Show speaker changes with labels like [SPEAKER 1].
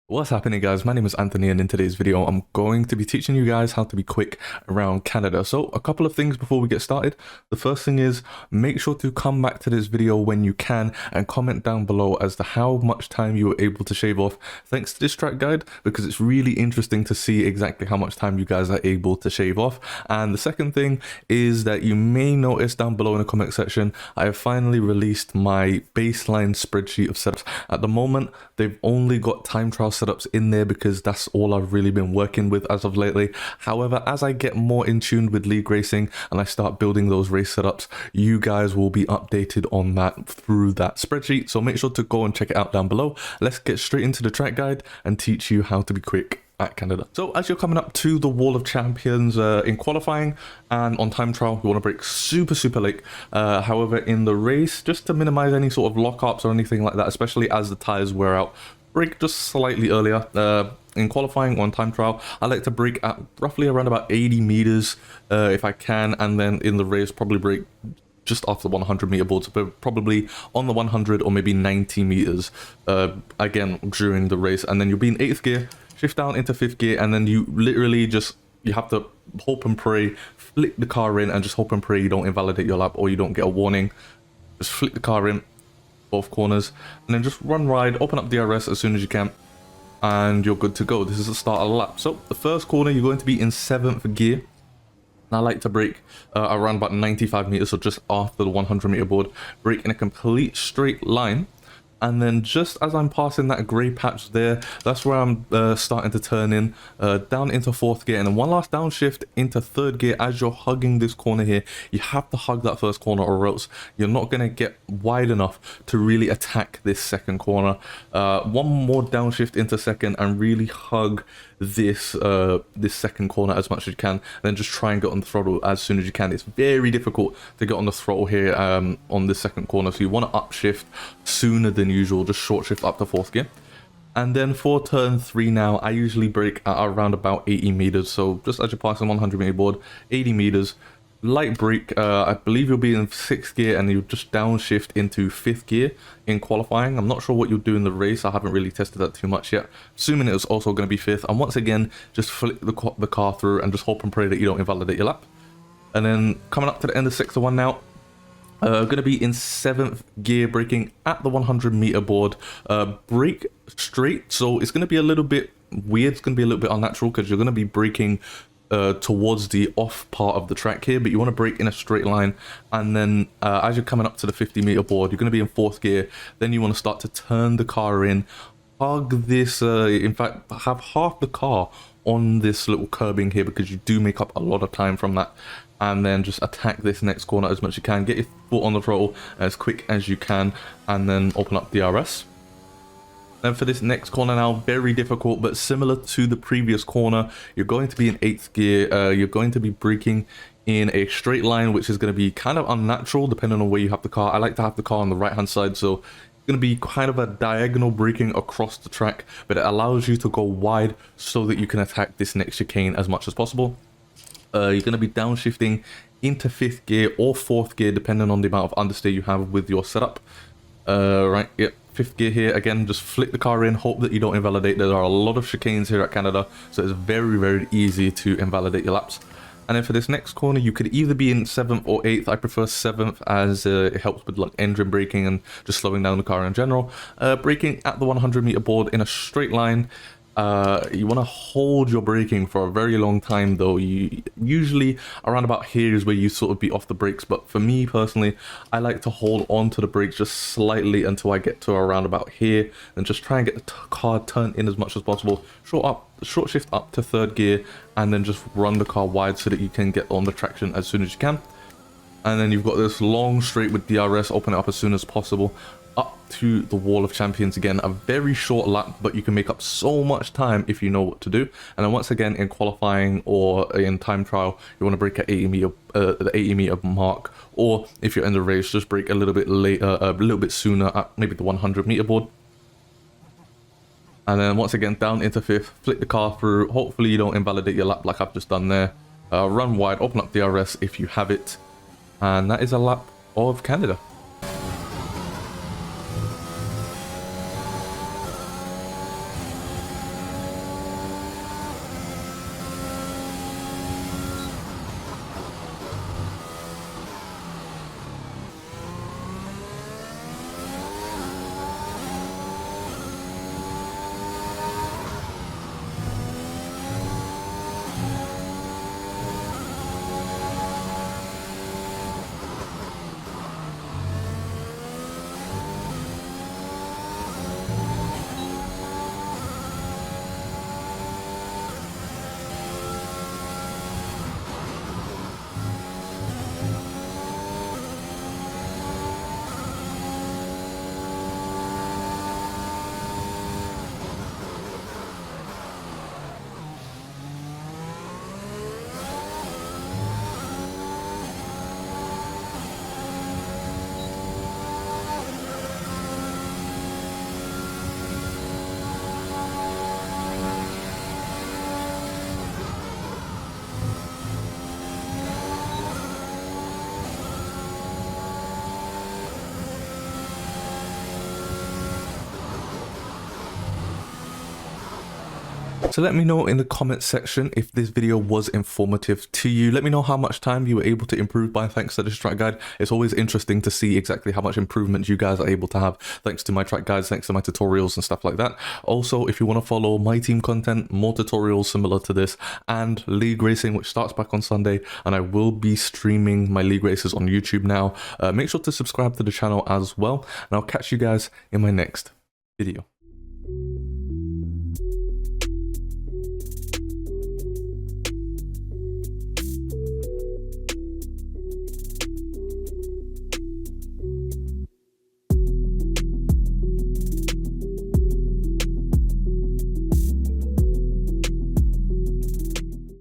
[SPEAKER 1] What's happening, guys? My name is Anthony, and in today's video I'm going to be teaching you guys how to be quick around Canada. So a couple of things before we get started. The first thing is, make sure to come back to this video when you can and comment down below as to how much time you were able to shave off thanks to this track guide, because it's really interesting to see exactly how much time you guys are able to shave off. And the second thing is that you may notice down below in the comment section, I have finally released my baseline spreadsheet of setups. At the moment, they've only got time trial setups in there because that's all I've really been working with as of lately. However, as I get more in tune with league racing and I start building those race setups, you guys will be updated on that through that spreadsheet. So make sure to go and check it out down below. Let's get straight into the track guide and teach you how to be quick at Canada. So as you're coming up to the Wall of Champions in qualifying and on time trial, you want to brake super late. However, in the race, just to minimize any sort of lockups or anything like that, especially as the tires wear out, brake just slightly earlier. In qualifying on time trial, I like to brake at roughly around about 80 meters if I can, and then in the race probably brake just off the 100 meter boards, but probably on the 100 or maybe 90 meters again during the race. And then you'll be in 8th gear, shift down into 5th gear, and then you literally just, you have to hope and pray, flick the car in and just hope and pray you don't invalidate your lap or you don't get a warning. Just flick the car in both corners and then just run wide, open up DRS as soon as you can, and you're good to go. This is the start of the lap. So the first corner, you're going to be in 7th gear. And I like to brake around about 95 meters, so just after the 100 meter board, brake in a complete straight line. And then just as I'm passing that grey patch there, that's where I'm starting to turn in down into 4th gear, and then one last downshift into 3rd gear. As you're hugging this corner here, you have to hug that first corner or else you're not going to get wide enough to really attack this second corner. One more downshift into 2nd and really hug this this second corner as much as you can, and then just try and get on the throttle as soon as you can. It's very difficult to get on the throttle here on this second corner, so you want to upshift sooner than usual, just short shift up to 4th gear. And then for turn 3 now, I usually brake at around about 80 meters, so just as you're passing 100 meter board, 80 meters, light brake. I believe you'll be in 6th gear and you just downshift into 5th gear in qualifying. I'm not sure what you'll do in the race, I haven't really tested that too much yet, assuming it was also going to be 5th. And once again, just flick the car through and just hope and pray that you don't invalidate your lap. And then coming up to the end of sector 1 now, going to be in 7th gear, braking at the 100 meter board. Brake straight, so it's going to be a little bit weird, it's going to be a little bit unnatural because you're going to be braking towards the off part of the track here, but you want to brake in a straight line. And then as you're coming up to the 50 meter board, you're going to be in 4th gear. Then you want to start to turn the car in, hug this, in fact have half the car on this little curbing here, because you do make up a lot of time from that. And then just attack this next corner as much as you can, get your foot on the throttle as quick as you can, and then open up DRS. And for this next corner now, very difficult, but similar to the previous corner, you're going to be in 8th gear. You're going to be braking in a straight line, which is going to be kind of unnatural depending on where you have the car. I like to have the car on the right hand side, so it's going to be kind of a diagonal braking across the track, but it allows you to go wide so that you can attack this next chicane as much as possible. You're going to be downshifting into 5th gear or 4th gear depending on the amount of understeer you have with your setup. Right, yep, 5th gear here. Again, just flick the car in, hope that you don't invalidate. There are a lot of chicanes here at Canada, so it's very easy to invalidate your laps. And then for this next corner, you could either be in 7th or 8th. I prefer 7th as it helps with like engine braking and just slowing down the car in general. Braking at the 100 meter board in a straight line. You want to hold your braking for a very long time though. You usually around about here is where you sort of be off the brakes, but for me personally, I like to hold on to the brakes just slightly until I get to around about here, and just try and get the car turned in as much as possible. Short shift up to 3rd gear, and then just run the car wide so that you can get on the traction as soon as you can. And then you've got this long straight with DRS, open it up as soon as possible, up to the Wall of Champions again. A very short lap, but you can make up so much time if you know what to do. And then once again, in qualifying or in time trial, you want to brake at 80 meter, the 80 meter mark, or if you're in the race, just brake a little bit later, a little bit sooner at maybe the 100 meter board. And then once again, down into 5th, flick the car through. Hopefully you don't invalidate your lap like I've just done there. Run wide, open up DRS if you have it. And that is a lap of Canada. to let me know in the comment section if this video was informative to you. Let me know how much time you were able to improve by thanks to this track guide. It's always interesting to see exactly how much improvement you guys are able to have thanks to my track guides, thanks to my tutorials and stuff like that. Also, if you want to follow my team content, more tutorials similar to this, and league racing, which starts back on Sunday, and I will be streaming my league races on YouTube now, make sure to subscribe to the channel as well, and I'll catch you guys in my next video.